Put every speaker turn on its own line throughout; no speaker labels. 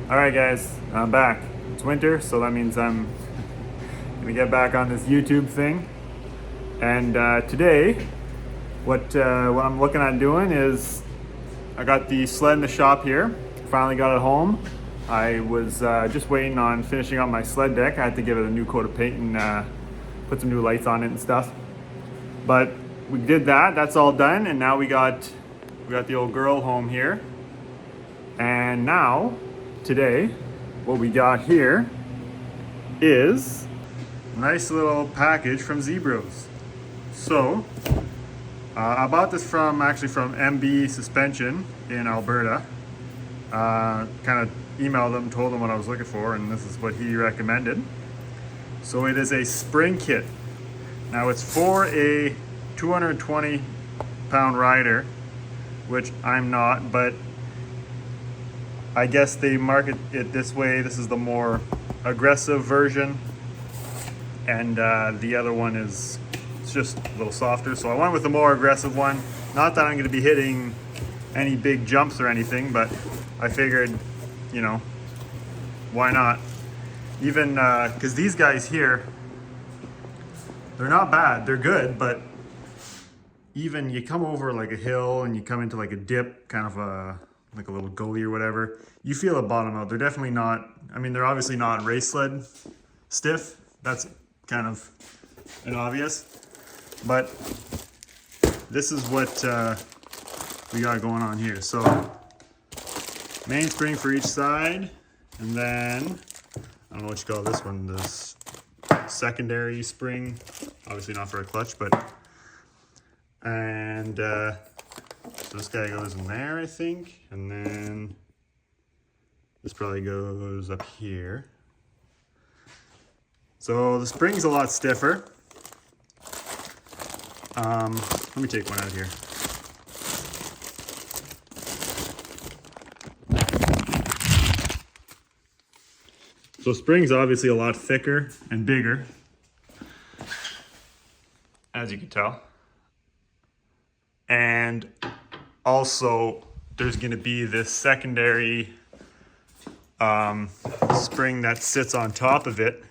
Alright guys, I'm back. It's winter, so that means I'm gonna get back on this YouTube thing. And today, what I'm looking at doing is, I got the sled in the shop here. Finally got it home. I was just waiting on finishing up my sled deck. I had to give it a new coat of paint and put some new lights on it and stuff. But we did that, that's all done, and now we got the old girl home here. And now, today, what we got here is a nice little package from Zbroz. So, I bought this from MB Suspension in Alberta. Kind of emailed him, told him what I was looking for, and this is what he recommended. So it is a spring kit. Now it's for a 220 pound rider, which I'm not, but I guess they market it this way. This is the more aggressive version, and the other one is just a little softer. So I went with the more aggressive one. Not that I'm going to be hitting any big jumps or anything, but I figured, you know, why not? Even because these guys here, they're not bad. They're good, but even you come over like a hill and you come into like a dip, kind of like a little gully or whatever, you feel it bottom out. They're definitely not, I mean, they're obviously not race sled stiff. That's kind of an obvious. But this is what we got going on here. So main spring for each side, and then I don't know what you call this one, this secondary spring, obviously not for a clutch, but and so this guy goes in there, I think, and then this probably goes up here. So the spring's a lot stiffer. Let me take one out here. So spring's obviously a lot thicker and bigger, as you can tell. And also there's going to be this secondary spring that sits on top of it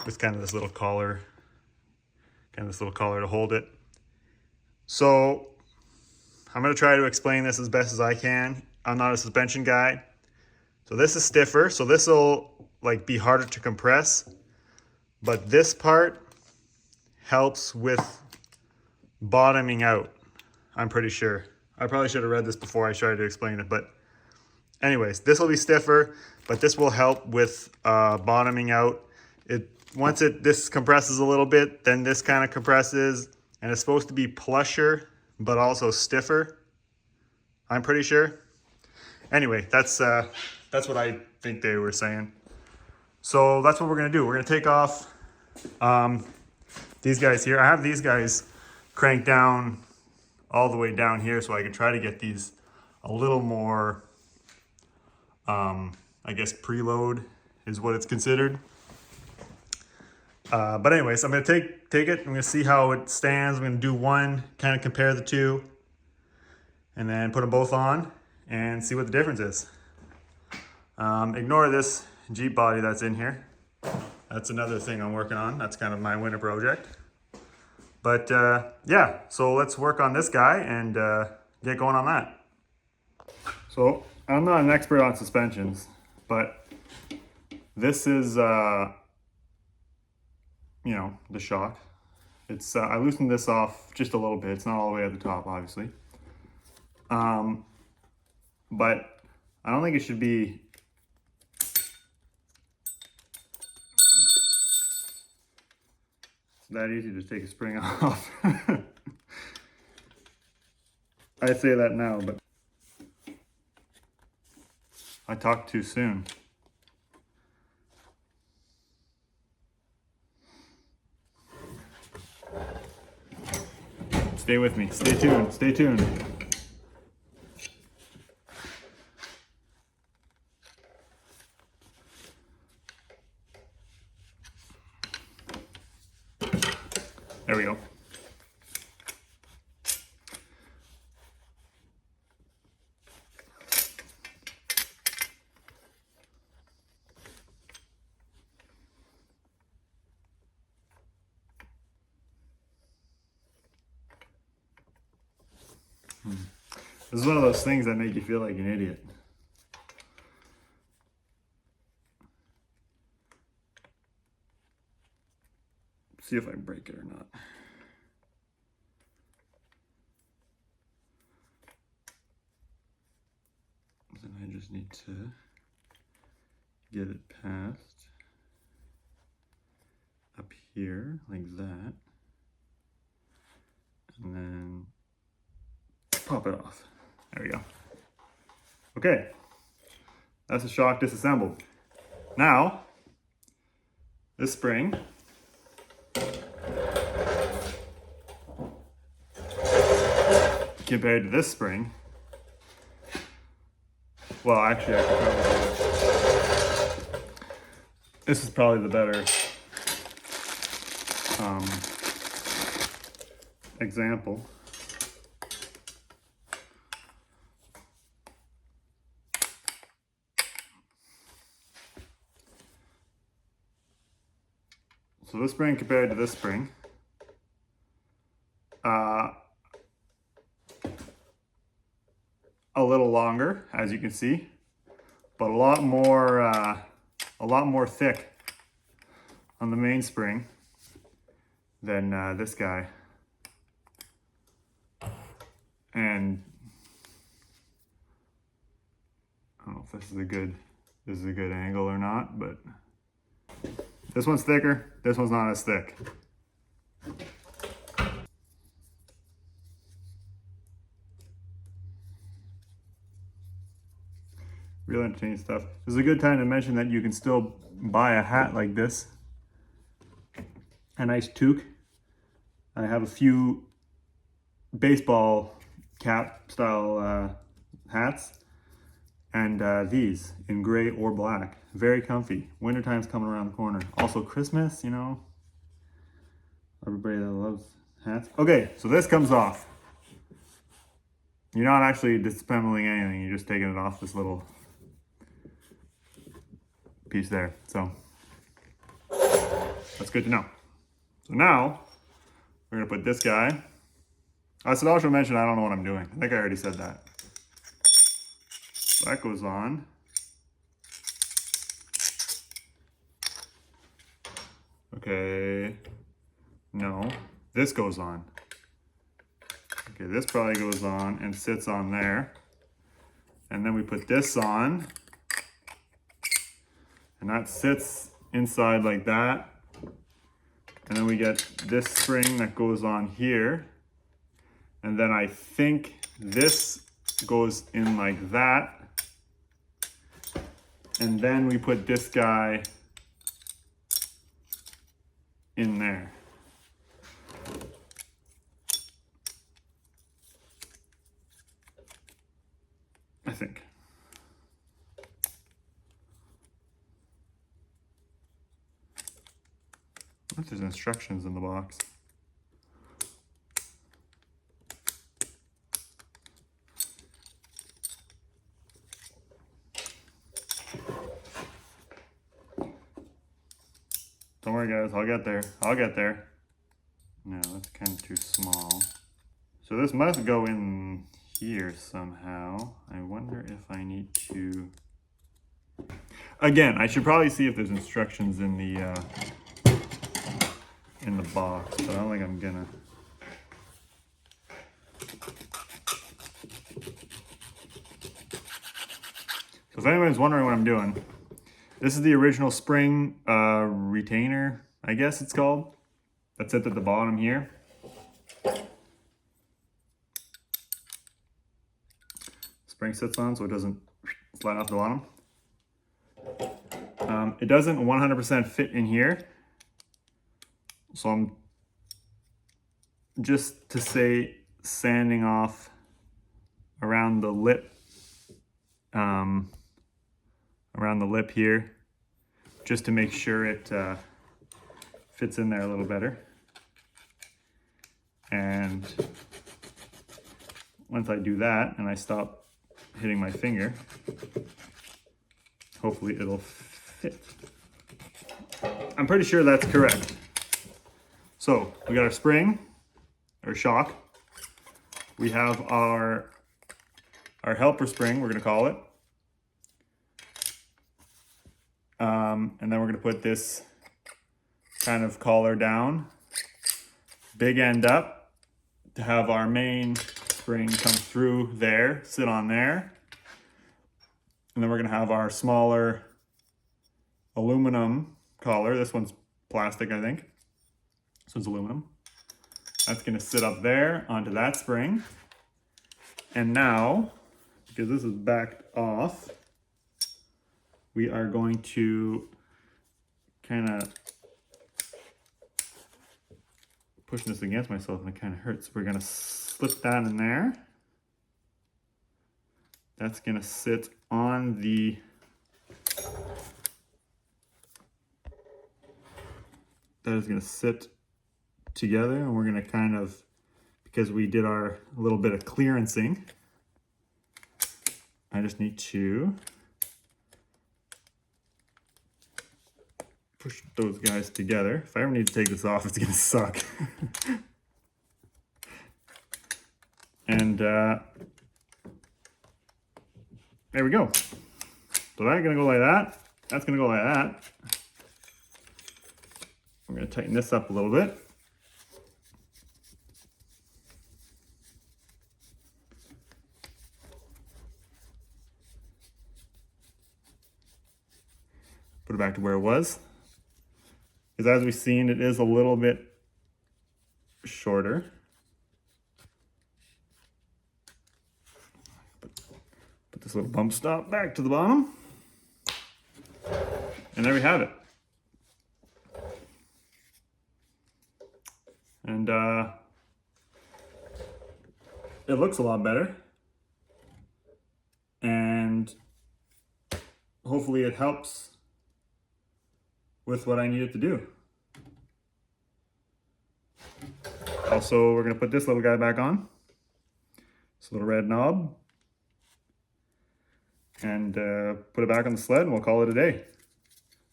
with kind of this little collar, to hold it. So I'm going to try to explain this as best as I can. I'm not a suspension guy. So this is stiffer, so this will like be harder to compress, but this part helps with bottoming out, I'm pretty sure. I probably should have read this before I tried to explain it, but anyways, this will be stiffer, but this will help with bottoming out. Once this compresses a little bit, then this kind of compresses, and it's supposed to be plusher, but also stiffer, I'm pretty sure. Anyway, that's what I think they were saying. So that's what we're gonna do. We're gonna take off these guys here. I have these guys cranked down all the way down here, so I can try to get these a little more, I guess preload is what it's considered. But anyways, I'm gonna take it. I'm gonna see how it stands. I'm gonna do one, kind of compare the two, and then put them both on and see what the difference is. Ignore this Jeep body that's in here. That's another thing I'm working on. That's kind of my winter project. But yeah, so let's work on this guy and get going on that. So I'm not an expert on suspensions, but this is, you know, the shock. It's I loosened this off just a little bit. It's not all the way at the top, obviously. But I don't think it should be that easy to take a spring off. I say that now, but I talked too soon. Stay with me. Stay tuned. Stay tuned. There we go. This is one of those things that make you feel like an idiot. See if I break it or not. Then I just need to get it past up here like that, and then pop it off. There we go. Okay, that's the shock disassembled. Now, this spring compared to this spring, well, actually, I could probably, this is probably the better example. So this spring compared to this spring, a little longer, as you can see, but a lot more thick on the mainspring than this guy. And I don't know if this is a good angle or not, but this one's thicker, this one's not as thick. Real entertaining stuff. This is a good time to mention that you can still buy a hat like this. A nice toque. I have a few baseball cap style hats, and these in gray or black. Very comfy. Wintertime's coming around the corner. Also Christmas, you know. Everybody that loves hats. Okay, so this comes off. You're not actually disassembling anything, you're just taking it off this little piece there. So that's good to know. So now we're gonna put this guy. I should also mention I don't know what I'm doing. I think I already said that. So that goes on. Okay. No, this goes on. Okay, this probably goes on and sits on there. And then we put this on. And that sits inside like that. And then we get this spring that goes on here. And then I think this goes in like that. And then we put this guy in there. I think. What if there's instructions in the box? Don't worry guys, I'll get there. I'll get there. No, that's kind of too small. So this must go in here somehow. I wonder if I need to... Again, I should probably see if there's instructions in the box, but I don't think I'm gonna. So if anyone's wondering what I'm doing, this is the original spring retainer, I guess it's called. That's it at the bottom here. Spring sits on so it doesn't slide off the bottom. It doesn't 100% fit in here. So I'm just to say sanding off around the lip, here, just to make sure it fits in there a little better. And once I do that and I stop hitting my finger, hopefully it'll fit. I'm pretty sure that's correct. So we got our spring, or shock, we have our helper spring, we're going to call it. And then we're going to put this kind of collar down, big end up, to have our main spring come through there, sit on there. And then we're going to have our smaller aluminum collar. This one's plastic, I think. This one's aluminum. That's going to sit up there onto that spring. And now, because this is backed off, we are going to kind of pushing this against myself and it kind of hurts. We're going to slip that in there. That's going to sit on the that is going to sit together, and we're going to kind of, because we did our little bit of clearancing, I just need to push those guys together. If I ever need to take this off, it's going to suck. And there we go. So that's going to go like that. That's going to go like that. I'm going to tighten this up a little bit. Put it back to where it was. Because as we've seen, it is a little bit shorter. Put this little bump stop back to the bottom. And there we have it. And it looks a lot better. And hopefully it helps with what I need it to do. Also, we're gonna put this little guy back on. This little red knob. And put it back on the sled and we'll call it a day.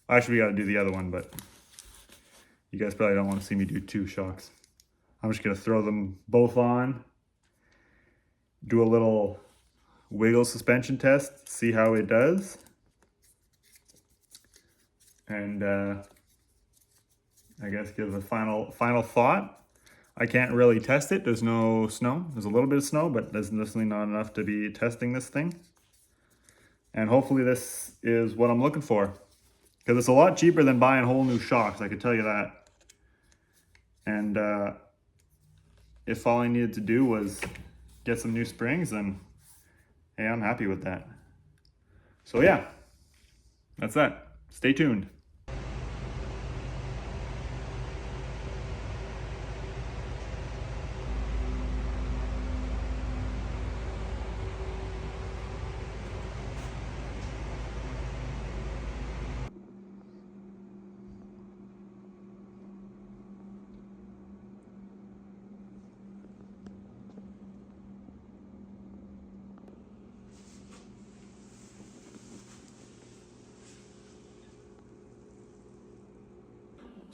Actually, we gotta do the other one, but you guys probably don't want to see me do two shocks. I'm just gonna throw them both on, do a little wiggle suspension test, see how it does. And I guess give a final thought. I can't really test it. There's no snow. There's a little bit of snow, but there's definitely not enough to be testing this thing. And hopefully this is what I'm looking for. Because it's a lot cheaper than buying whole new shocks, I can tell you that. And if all I needed to do was get some new springs, then hey, I'm happy with that. So yeah, that's that. Stay tuned.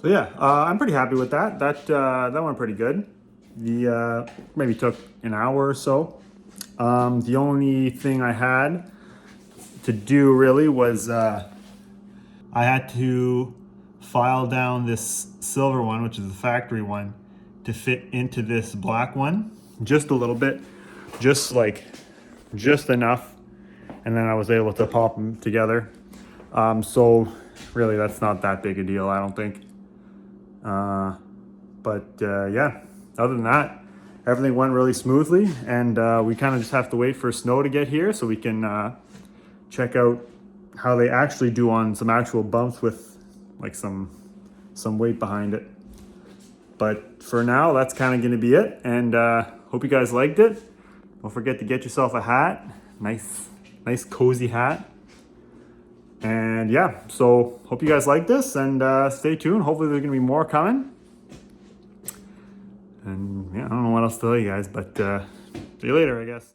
So yeah, I'm pretty happy with that. That went pretty good. The maybe took an hour or so. The only thing I had to do really was I had to file down this silver one, which is the factory one, to fit into this black one, just a little bit, just enough, and then I was able to pop them together. So really, that's not that big a deal, I don't think. Yeah, other than that, everything went really smoothly, and we kind of just have to wait for snow to get here so we can check out how they actually do on some actual bumps with like some weight behind it. But for now, that's kind of going to be it, and hope you guys liked it. Don't forget to get yourself a hat, nice cozy hat. And yeah, so hope you guys like this, and stay tuned. Hopefully there's gonna be more coming. And yeah, I don't know what else to tell you guys, but see you later, I guess.